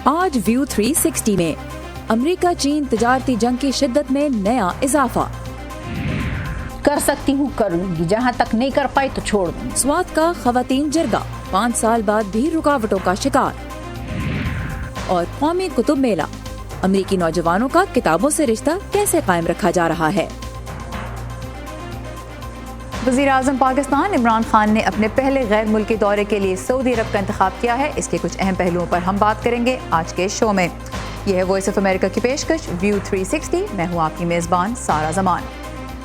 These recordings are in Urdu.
آج ویو 360 میں امریکہ چین تجارتی جنگ کی شدت میں نیا اضافہ. کر سکتی ہوں کر لوں گی، جہاں تک نہیں کر پائی تو چھوڑ دوں. سوات کا خواتین جرگہ 5 سال بعد بھی رکاوٹوں کا شکار. اور قومی کتب میلہ، امریکی نوجوانوں کا کتابوں سے رشتہ کیسے قائم رکھا جا رہا ہے. وزیر اعظم پاکستان عمران خان نے اپنے پہلے غیر ملکی دورے کے لیے سعودی عرب کا انتخاب کیا ہے. اس کے کچھ اہم پہلوؤں پر ہم بات کریں گے آج کے شو میں. یہ ہے وائس آف امریکہ کی پیشکش ویو 360. میں ہوں آپ کی میزبان سارا زمان.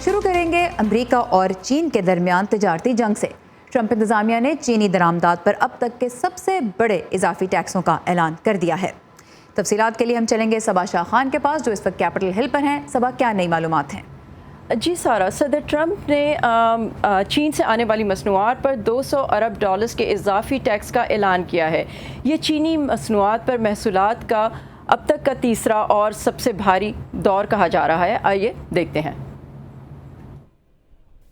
شروع کریں گے امریکہ اور چین کے درمیان تجارتی جنگ سے. ٹرمپ انتظامیہ نے چینی درآمدات پر اب تک کے سب سے بڑے اضافی ٹیکسوں کا اعلان کر دیا ہے. تفصیلات کے لیے ہم چلیں گے صبا شاہ خان کے پاس جو اس وقت کیپٹل ہل پر ہیں. صبا، کیا نئی معلومات ہیں؟ جی سارا، صدر ٹرمپ نے چین سے آنے والی مصنوعات پر $200 ارب کے اضافی ٹیکس کا اعلان کیا ہے. یہ چینی مصنوعات پر محصولات کا اب تک کا تیسرا اور سب سے بھاری دور کہا جا رہا ہے. آئیے دیکھتے ہیں.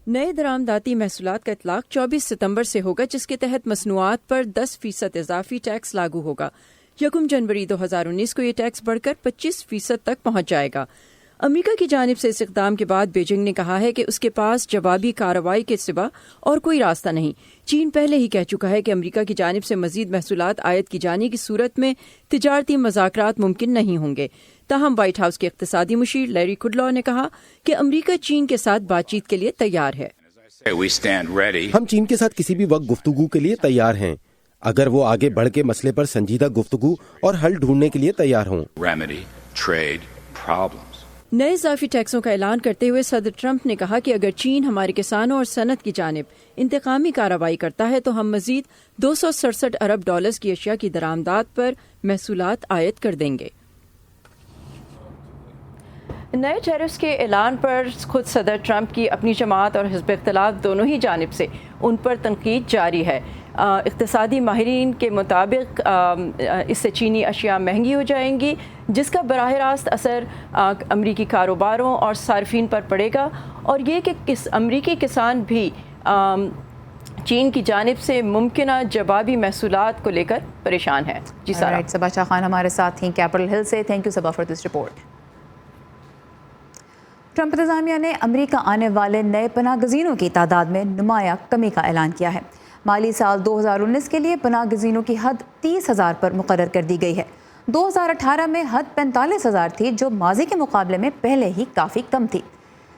نئے درآمداتی محصولات کا اطلاق 24 ستمبر سے ہوگا، جس کے تحت مصنوعات پر 10% اضافی ٹیکس لاگو ہوگا. 1 جنوری 2019 کو یہ ٹیکس بڑھ کر 25% تک پہنچ جائے گا. امریکہ کی جانب سے اس اقدام کے بعد بیجنگ نے کہا ہے کہ اس کے پاس جوابی کارروائی کے سوا اور کوئی راستہ نہیں. چین پہلے ہی کہہ چکا ہے کہ امریکہ کی جانب سے مزید محصولات عائد کی جانے کی صورت میں تجارتی مذاکرات ممکن نہیں ہوں گے. تاہم وائٹ ہاؤس کے اقتصادی مشیر لیری کڈلاو نے کہا کہ امریکہ چین کے ساتھ بات چیت کے لیے تیار ہے. ہم چین کے ساتھ کسی بھی وقت گفتگو کے لیے تیار ہیں اگر وہ آگے بڑھ کے مسئلے پر سنجیدہ گفتگو اور حل ڈھونڈنے کے لیے تیار ہوں. نئے اضافی ٹیکسوں کا اعلان کرتے ہوئے صدر ٹرمپ نے کہا کہ اگر چین ہمارے کسانوں اور صنعت کی جانب انتقامی کارروائی کرتا ہے تو ہم مزید $267 ارب کی اشیاء کی درآمدات پر محصولات عائد کر دیں گے. نئے ٹیرفز کے اعلان پر خود صدر ٹرمپ کی اپنی جماعت اور حزب اختلاف دونوں ہی جانب سے ان پر تنقید جاری ہے. اقتصادی ماہرین کے مطابق اس سے چینی اشیاء مہنگی ہو جائیں گی، جس کا براہ راست اثر امریکی کاروباروں اور صارفین پر پڑے گا، اور یہ کہ امریکی کسان بھی چین کی جانب سے ممکنہ جوابی محصولات کو لے کر پریشان ہے. جی سارا. صبا شاہ خان ہمارے ساتھ تھیں کیپٹل ہل سے. Thank you Saba for this report. Trump انتظامیہ نے امریکہ آنے والے نئے پناہ گزینوں کی تعداد میں نمایاں کمی کا اعلان کیا ہے. مالی سال 2019 کے لیے پناہ گزینوں کی حد 30,000 پر مقرر کر دی گئی ہے. 2018 میں حد 45,000 تھی، جو ماضی کے مقابلے میں پہلے ہی کافی کم تھی.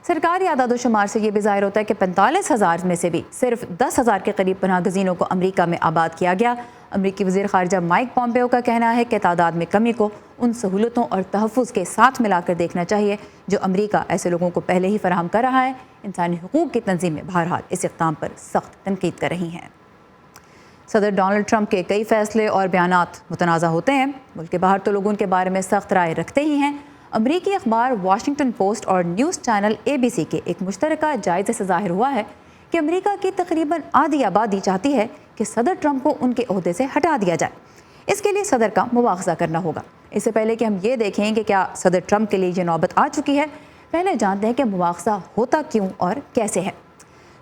سرکاری اعداد و شمار سے یہ بھی ظاہر ہوتا ہے کہ 45,000 میں سے بھی صرف 10,000 کے قریب پناہ گزینوں کو امریکہ میں آباد کیا گیا. امریکی وزیر خارجہ مائک پومپیو کا کہنا ہے کہ تعداد میں کمی کو ان سہولتوں اور تحفظ کے ساتھ ملا کر دیکھنا چاہیے جو امریکہ ایسے لوگوں کو پہلے ہی فراہم کر رہا ہے. انسانی حقوق کی تنظیمیں بہرحال اس اقدام پر سخت تنقید کر رہی ہیں. صدر ڈونلڈ ٹرمپ کے کئی فیصلے اور بیانات متنازع ہوتے ہیں. ملک کے باہر تو لوگ ان کے بارے میں سخت رائے رکھتے ہی ہیں. امریکی اخبار واشنگٹن پوسٹ اور نیوز چینل ABC کے ایک مشترکہ جائزے سے ظاہر ہوا ہے کہ امریکہ کی تقریباً آدھی آبادی چاہتی ہے کہ صدر ٹرمپ کو ان کے عہدے سے ہٹا دیا جائے. اس کے لیے صدر کا مواخذہ کرنا ہوگا. اس سے پہلے کہ ہم یہ دیکھیں کہ کیا صدر ٹرمپ کے لیے یہ نوبت آ چکی ہے، پہلے جانتے ہیں کہ مواخذہ ہوتا کیوں اور کیسے ہے.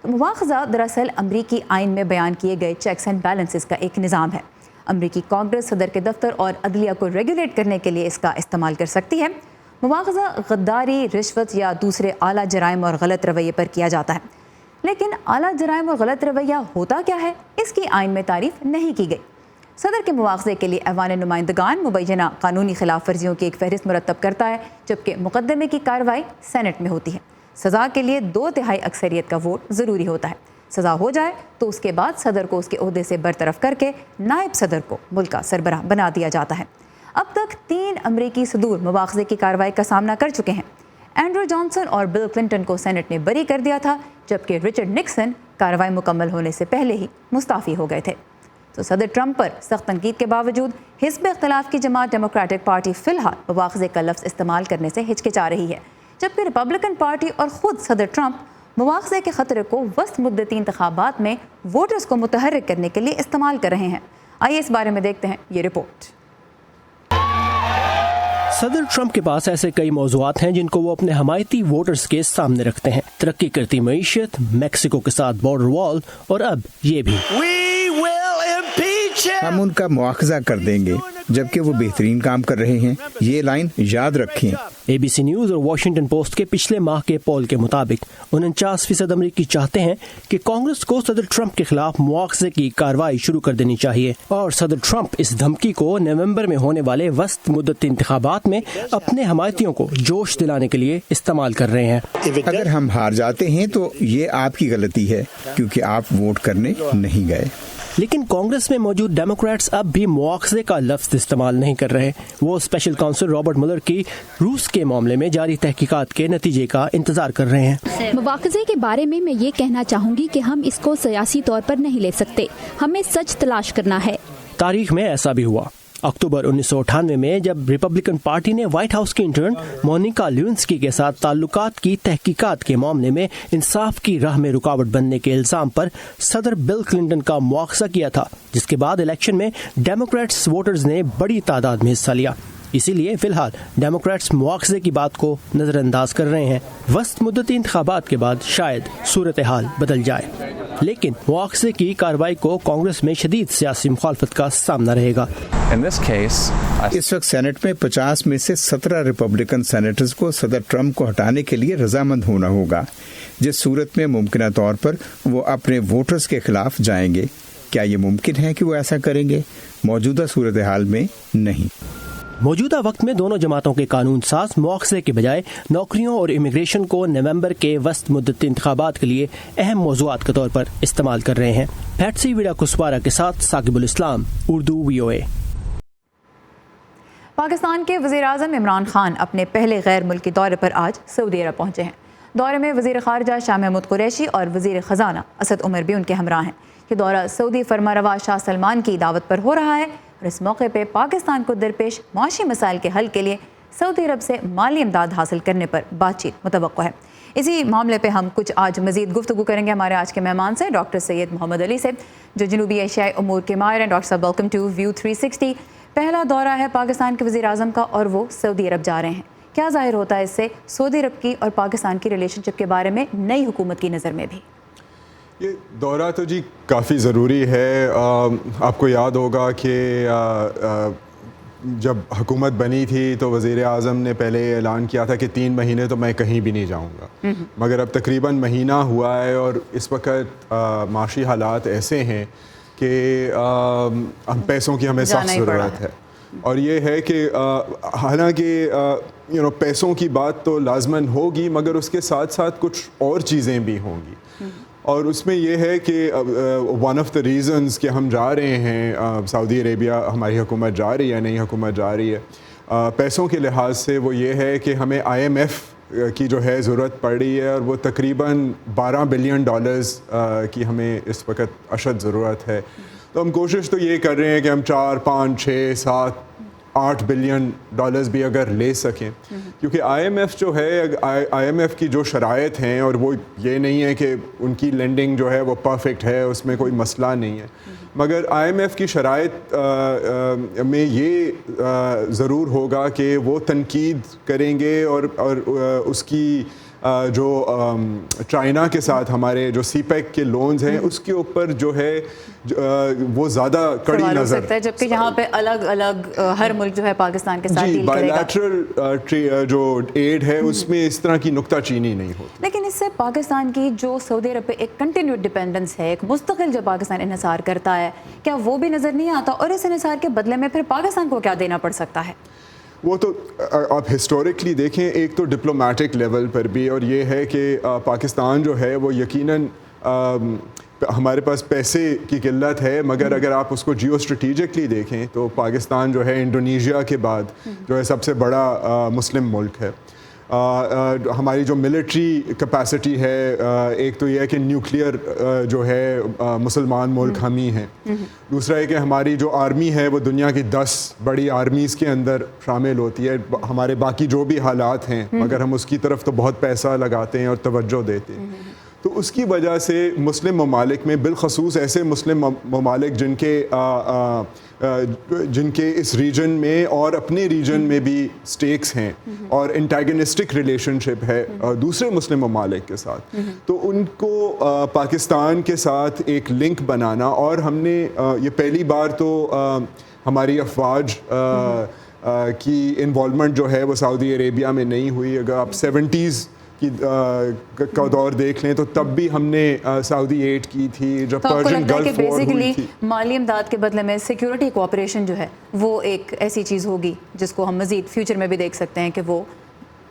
مواخذہ دراصل امریکی آئین میں بیان کیے گئے چیکس اینڈ بیلنسز کا ایک نظام ہے. امریکی کانگریس صدر کے دفتر اور عدلیہ کو ریگولیٹ کرنے کے لیے اس کا استعمال کر سکتی ہے. مواخذہ غداری، رشوت یا دوسرے اعلیٰ جرائم اور غلط رویے پر کیا جاتا ہے. لیکن اعلیٰ جرائم اور غلط رویہ ہوتا کیا ہے، اس کی آئین میں تعریف نہیں کی گئی. صدر کے مواخذے کے لیے ایوان نمائندگان مبینہ قانونی خلاف ورزیوں کی ایک فہرست مرتب کرتا ہے، جبکہ مقدمے کی کارروائی سینٹ میں ہوتی ہے. سزا کے لیے 2/3 اکثریت کا ووٹ ضروری ہوتا ہے. سزا ہو جائے تو اس کے بعد صدر کو اس کے عہدے سے برطرف کر کے نائب صدر کو ملک کا سربراہ بنا دیا جاتا ہے. اب تک 3 امریکی صدور مواخذے کی کارروائی کا سامنا کر چکے ہیں. اینڈرو جانسن اور بل کلنٹن کو سینٹ نے بری کر دیا تھا، جبکہ رچرڈ نکسن کارروائی مکمل ہونے سے پہلے ہی مستعفی ہو گئے تھے. تو صدر ٹرمپ پر سخت تنقید کے باوجود حزب اختلاف کی جماعت ڈیموکریٹک پارٹی فی الحال مواخذے کا لفظ استعمال کرنے سے ہچکچا رہی ہے، جبکہ ریپبلکن پارٹی اور خود صدر ٹرمپ مواخذے کے خطرے کو وسط مدتی انتخابات میں ووٹرز کو متحرک کرنے کے لیے استعمال کر رہے ہیں. آئیے اس بارے میں دیکھتے ہیں یہ رپورٹ. صدر ٹرمپ کے پاس ایسے کئی موضوعات ہیں جن کو وہ اپنے حمایتی ووٹرز کے سامنے رکھتے ہیں. ترقی کرتی معیشت، میکسیکو کے ساتھ بارڈر وال، اور اب یہ بھی. ہم ان کا مواخذہ کر دیں گے جبکہ وہ بہترین کام کر رہے ہیں. یہ لائن یاد رکھیں. ABC نیوز اور واشنگٹن پوسٹ کے پچھلے ماہ کے پول کے مطابق 49% امریکی چاہتے ہیں کہ کانگریس کو صدر ٹرمپ کے خلاف مواخذے کی کارروائی شروع کر دینی چاہیے اور صدر ٹرمپ اس دھمکی کو نومبر میں ہونے والے وسط مدتی انتخابات میں اپنے حمایتیوں کو جوش دلانے کے لیے استعمال کر رہے ہیں. اگر ہم ہار جاتے ہیں تو یہ آپ کی غلطی ہے کیونکہ آپ ووٹ کرنے نہیں گئے. لیکن کانگریس میں موجود ڈیموکریٹس اب بھی مواخذے کا لفظ استعمال نہیں کر رہے. وہ اسپیشل کاؤنسل رابرٹ ملر کی روس کے معاملے میں جاری تحقیقات کے نتیجے کا انتظار کر رہے ہیں. مواخذے کے بارے میں یہ کہنا چاہوں گی کہ ہم اس کو سیاسی طور پر نہیں لے سکتے. ہمیں سچ تلاش کرنا ہے. تاریخ میں ایسا بھی ہوا. اکتوبر 1998 میں جب ریپبلکن پارٹی نے وائٹ ہاؤس کی انٹرن مونیکا لیونسکی کے ساتھ تعلقات کی تحقیقات کے معاملے میں انصاف کی راہ میں رکاوٹ بننے کے الزام پر صدر بل کلنٹن کا مواخذہ کیا تھا، جس کے بعد الیکشن میں ڈیموکریٹس ووٹرز نے بڑی تعداد میں حصہ لیا. اسی لیے فی الحال ڈیموکریٹس مواخذے کی بات کو نظر انداز کر رہے ہیں. وسط مدتی انتخابات کے بعد شاید صورتحال بدل جائے، لیکن مواخذے کی کارروائی کو کانگریس میں شدید سیاسی مخالفت کا سامنا رہے گا. اس وقت سینٹ میں 50 میں سے 17 ریپبلکن سینیٹرز کو صدر ٹرمپ کو ہٹانے کے لیے رضامند ہونا ہوگا، جس صورت میں ممکنہ طور پر وہ اپنے ووٹرز کے خلاف جائیں گے. کیا یہ ممکن ہے کہ وہ ایسا کریں گے؟ موجودہ صورتحال میں نہیں. موجودہ وقت میں دونوں جماعتوں کے قانون ساز مواخذے کے بجائے نوکریوں اور امیگریشن کو نومبر کے وسط مدتی انتخابات کے لیے اہم موضوعات کے طور پر استعمال کر رہے ہیں. پیٹسی ویڈا کسوارا کے ساتھ ثاقب الاسلام، اردو VOA. پاکستان کے وزیر اعظم عمران خان اپنے پہلے غیر ملکی دورے پر آج سعودی عرب پہنچے ہیں. دورے میں وزیر خارجہ شاہ محمود قریشی اور وزیر خزانہ اسد عمر بھی ان کے ہمراہ ہیں. یہ دورہ سعودی فرمانروا شاہ سلمان کی دعوت پر ہو رہا ہے اور اس موقع پہ پاکستان کو درپیش معاشی مسائل کے حل کے لیے سعودی عرب سے مالی امداد حاصل کرنے پر بات چیت متوقع ہے. اسی معاملے پہ ہم کچھ آج مزید گفتگو کریں گے ہمارے آج کے مہمان سے، ڈاکٹر سید محمد علی سے، جو جنوبی ایشیائی امور کے ماہر ہیں. ڈاکٹر صاحب ویلکم ٹو ویو 360. پہلا دورہ ہے پاکستان کے وزیر اعظم کا اور وہ سعودی عرب جا رہے ہیں. کیا ظاہر ہوتا ہے اس سے سعودی عرب کی اور پاکستان کی ریلیشن شپ کے بارے میں نئی حکومت کی نظر میں بھی؟ یہ دورہ تو جی کافی ضروری ہے. آپ کو یاد ہوگا کہ جب حکومت بنی تھی تو وزیر اعظم نے پہلے اعلان کیا تھا کہ 3 مہینے تو میں کہیں بھی نہیں جاؤں گا، مگر اب تقریباً مہینہ ہوا ہے اور اس وقت معاشی حالات ایسے ہیں کہ ہم پیسوں کی ہمیں سخت ضرورت ہے. اور یہ ہے کہ حالانکہ پیسوں کی بات تو لازماً ہوگی، مگر اس کے ساتھ ساتھ کچھ اور چیزیں بھی ہوں گی. اور اس میں یہ ہے کہ ون آف دا ریزنز کہ ہم جا رہے ہیں سعودی عربیہ، ہماری حکومت جا رہی ہے، نئی حکومت جا رہی ہے پیسوں کے لحاظ سے، وہ یہ ہے کہ ہمیں IMF کی جو ہے ضرورت پڑ رہی ہے اور وہ تقریباً $12 بلین کی ہمیں اس وقت اشد ضرورت ہے. تو ہم کوشش تو یہ کر رہے ہیں کہ ہم 4 5 6 7 $8 بلین بھی اگر لے سکیں، کیونکہ IMF جو ہے، IMF کی جو شرائط ہیں، اور وہ یہ نہیں ہے کہ ان کی لینڈنگ جو ہے وہ پرفیکٹ ہے، اس میں کوئی مسئلہ نہیں ہے، مگر IMF کی شرائط میں یہ ضرور ہوگا کہ وہ تنقید کریں گے اور اس کی جو چائنا کے ساتھ ہمارے جو CPEC کے لونز ہیں اس کے اوپر جو ہے وہ زیادہ کڑی نظر ہے، جبکہ یہاں پہ الگ الگ ہر ملک جو ہے پاکستان کے ساتھ ڈیل کرے گا. بائیلیٹرل جو ایڈ ہے اس میں اس طرح کی نکتہ چینی نہیں ہوتی. لیکن اس سے پاکستان کی جو سعودی عرب پہ ایک کنٹینیوڈ ڈیپینڈنس ہے، ایک مستقل جو پاکستان انحصار کرتا ہے، کیا وہ بھی نظر نہیں آتا؟ اور اس انحصار کے بدلے میں پھر پاکستان کو کیا دینا پڑ سکتا ہے؟ وہ تو آپ ہسٹوریکلی دیکھیں، ایک تو ڈپلومیٹک لیول پر بھی، اور یہ ہے کہ پاکستان جو ہے وہ یقیناً ہمارے پاس پیسے کی قلت ہے، مگر اگر آپ اس کو جیو اسٹریٹجکلی دیکھیں تو پاکستان جو ہے انڈونیشیا کے بعد جو ہے سب سے بڑا مسلم ملک ہے. ہماری جو ملٹری کیپیسٹی ہے، ایک تو یہ ہے کہ نیوکلیئر جو ہے مسلمان ملک ہم ہی ہیں. دوسرا ہے کہ ہماری جو آرمی ہے وہ دنیا کی 10 بڑی آرمیز کے اندر شامل ہوتی ہے. ہمارے باقی جو بھی حالات ہیں، مگر ہم اس کی طرف تو بہت پیسہ لگاتے ہیں اور توجہ دیتے ہیں. تو اس کی وجہ سے مسلم ممالک میں بالخصوص ایسے مسلم ممالک جن کے اس ریجن میں اور اپنے ریجن میں بھی سٹیکس ہیں اور انٹیگنسٹک ریلیشن شپ ہے دوسرے مسلم ممالک کے ساتھ، تو ان کو پاکستان کے ساتھ ایک لنک بنانا، اور ہم نے یہ پہلی بار تو ہماری افواج کی انوالومنٹ جو ہے وہ سعودی عربیہ میں نہیں ہوئی. اگر آپ 70s کا دور دیکھ لیں تو تب بھی ہم نے سعودی ایڈ کی تھی جب پرشین گلف وار ہوئی تھی. مالی امداد کے بدلے میں سیکیورٹی کوآپریشن جو ہے وہ ایک ایسی چیز ہوگی جس کو ہم مزید فیوچر میں بھی دیکھ سکتے ہیں کہ وہ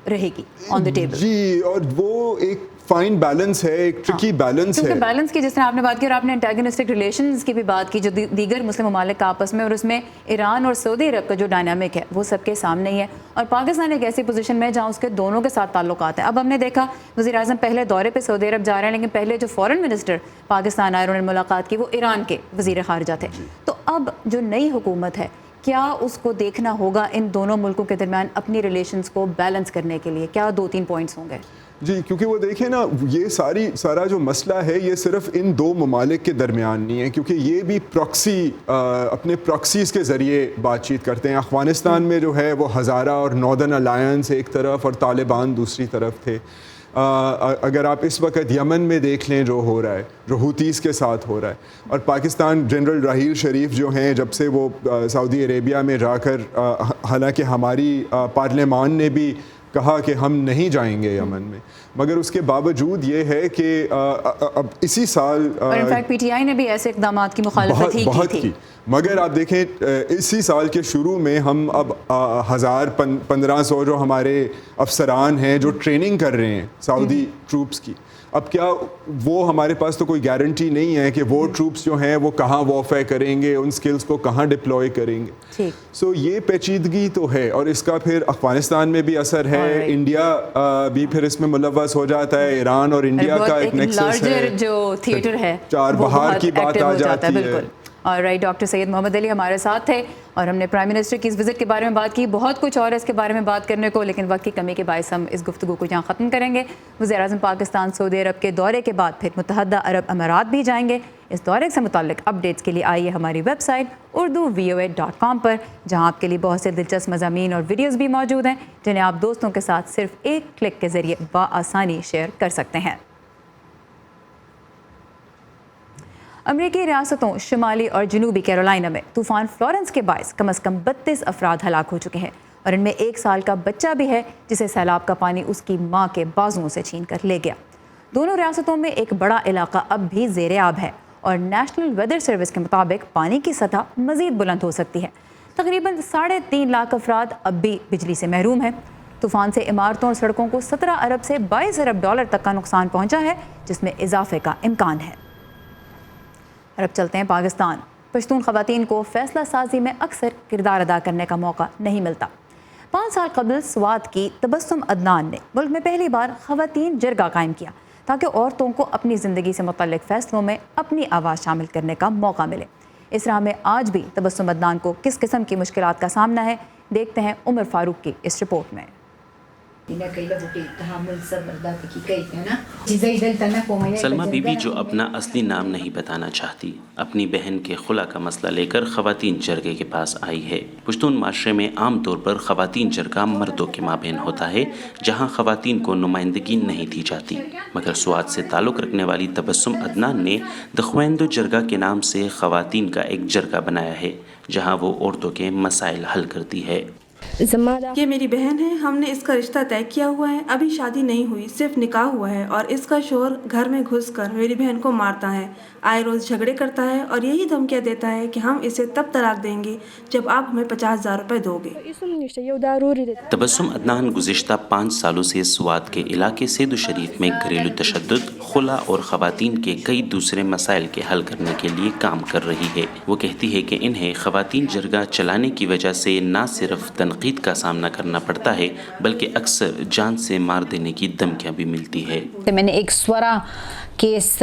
رہے گی آن دی ٹیبل. جی، اور وہ ایک فائن بیلنس ہے، ایک ٹرکی بیلنس ہے. کیونکہ بیلنس کی جس طرح آپ نے بات کی، اور آپ نے انٹیگنسٹک ریلیشنز کی بھی بات کی جو دیگر مسلم ممالک کا آپس میں، اور اس میں ایران اور سعودی عرب کا جو ڈائنامک ہے وہ سب کے سامنے ہی ہے، اور پاکستان ایک ایسی پوزیشن میں ہے جہاں اس کے دونوں کے ساتھ تعلقات ہیں. اب ہم نے دیکھا وزیر اعظم پہلے دورے پہ سعودی عرب جا رہے ہیں، لیکن پہلے جو فورن منسٹر پاکستان آئے انہوں نے ملاقات کی وہ ایران کے وزیر خارجہ تھے. تو اب جو نئی حکومت ہے کیا اس کو دیکھنا ہوگا ان دونوں ملکوں کے درمیان اپنی ریلیشنز کو بیلنس کرنے کے لیے کیا 2-3 پوائنٹس ہوں گے؟ جی، کیونکہ وہ دیکھیں نا، یہ سارا جو مسئلہ ہے یہ صرف ان دو ممالک کے درمیان نہیں ہے، کیونکہ یہ بھی اپنے پراکسیز کے ذریعے بات چیت کرتے ہیں. افغانستان میں جو ہے وہ ہزارہ اور ناردرن الائنس ایک طرف اور طالبان دوسری طرف تھے. اگر آپ اس وقت یمن میں دیکھ لیں جو ہو رہا ہے، جو ہوتیز کے ساتھ ہو رہا ہے، اور پاکستان جنرل راحیل شریف جو ہیں جب سے وہ سعودی عربیہ میں جا کر، حالانکہ ہماری پارلیمان نے بھی کہا کہ ہم نہیں جائیں گے یمن میں، مگر اس کے باوجود یہ ہے کہ اب اسی سال اور انفیکٹ پی ٹی آئی نے بھی ایسے اقدامات کی مخالفت ہی کی تھی. مگر آپ دیکھیں اسی سال کے شروع میں ہم اب 1500 جو ہمارے افسران ہیں جو ٹریننگ کر رہے ہیں سعودی ٹروپس کی. اب کیا وہ ہمارے پاس تو کوئی گارنٹی نہیں ہے کہ وہ ٹروپس جو ہیں وہ کہاں وارفیئر کریں گے، ان سکلز کو کہاں ڈپلوائے کریں گے. سو یہ پیچیدگی تو ہے، اور اس کا پھر افغانستان میں بھی اثر ہے، انڈیا بھی پھر اس میں ملوث ہو جاتا ہے. ایران اور انڈیا کا ایک نیکسس ہے جو تھیٹر ہے، چار بہار کی بات آ جاتی ہے. اور ڈاکٹر سید محمد علی ہمارے ساتھ تھے، اور ہم نے پرائم منسٹر کی اس وزٹ کے بارے میں بات کی. بہت کچھ اور ہے اس کے بارے میں بات کرنے کو، لیکن وقت کی کمی کے باعث ہم اس گفتگو کو یہاں ختم کریں گے. وزیر اعظم پاکستان سعودی عرب کے دورے کے بعد پھر متحدہ عرب امارات بھی جائیں گے. اس دورے سے متعلق اپڈیٹس کے لیے آئیے ہماری ویب سائٹ urduvoa.com پر، جہاں آپ کے لیے بہت سے دلچسپ مضامین اور ویڈیوز بھی موجود ہیں جنہیں آپ دوستوں کے ساتھ صرف ایک کلک کے ذریعے بآسانی شیئر کر سکتے ہیں. امریکی ریاستوں شمالی اور جنوبی کیرولائنا میں طوفان فلورنس کے باعث کم از کم 32 افراد ہلاک ہو چکے ہیں، اور ان میں 1 سال کا بچہ بھی ہے جسے سیلاب کا پانی اس کی ماں کے بازوؤں سے چھین کر لے گیا. دونوں ریاستوں میں ایک بڑا علاقہ اب بھی زیر آب ہے، اور نیشنل ویدر سروس کے مطابق پانی کی سطح مزید بلند ہو سکتی ہے. تقریباً 3.5 لاکھ افراد اب بھی بجلی سے محروم ہیں. طوفان سے عمارتوں اور سڑکوں کو 17 ارب سے 22 ارب ڈالر تک کا نقصان پہنچا ہے، جس میں اضافے کا امکان ہے. اب چلتے ہیں پاکستان. پشتون خواتین کو فیصلہ سازی میں اکثر کردار ادا کرنے کا موقع نہیں ملتا. 5 سال قبل سوات کی تبسم عدنان نے ملک میں پہلی بار خواتین جرگہ قائم کیا تاکہ عورتوں کو اپنی زندگی سے متعلق فیصلوں میں اپنی آواز شامل کرنے کا موقع ملے. اس راہ میں آج بھی تبسم عدنان کو کس قسم کی مشکلات کا سامنا ہے، دیکھتے ہیں عمر فاروق کی اس رپورٹ میں. سلمہ بی بی جو اپنا اصلی نام نہیں بتانا چاہتی، اپنی بہن کے خلا کا مسئلہ لے کر خواتین جرگے کے پاس آئی ہے. پشتون معاشرے میں عام طور پر خواتین جرگہ مردوں کے مابین ہوتا ہے، جہاں خواتین کو نمائندگی نہیں دی جاتی. مگر سوات سے تعلق رکھنے والی تبسم عدنان نے دخویندو جرگہ کے نام سے خواتین کا ایک جرگہ بنایا ہے، جہاں وہ عورتوں کے مسائل حل کرتی ہے. یہ میری بہن ہے، ہم نے اس کا رشتہ طے کیا ہوا ہے، ابھی شادی نہیں ہوئی، صرف نکاح ہوا ہے، اور اس کا شوہر گھر میں گھس کر میری بہن کو مارتا ہے، آئے روز جھگڑے کرتا ہے، اور یہی دھمکیاں دیتا ہے کہ ہم اسے تب طلاق دیں گے جب آپ ہمیں 50,000 روپے دو گے. تبسم عدنان گزشتہ 5 سالوں سے سوات کے علاقے سید شریف میں گھریلو تشدد، خلا اور خواتین کے کئی دوسرے مسائل کے حل کرنے کے لیے کام کر رہی ہے. وہ کہتی ہے کہ انہیں خواتین جرگہ چلانے کی وجہ سے نہ صرف تنقید کا سامنا کرنا پڑتا ہے بلکہ اکثر جان سے مار دینے کی دھمکیاں بھی ملتی ہے. میں نے ایک سورا کیس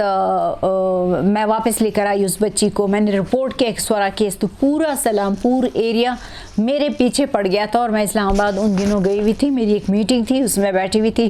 میں واپس لے کر آئی اس بچی کو، میں نے رپورٹ کیا ایک سورا کیس، تو پورا سلامپور ایریا میرے پیچھے پڑ گیا تھا. اور میں اسلام آباد ان دنوں گئی ہوئی تھی، میری ایک میٹنگ تھی، اس میں بیٹھی ہوئی تھی.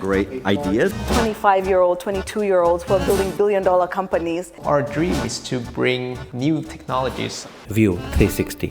Great ideas. 25-year-old, 22-year-olds who are building billion-dollar companies. Our dream is to bring new technologies. View 360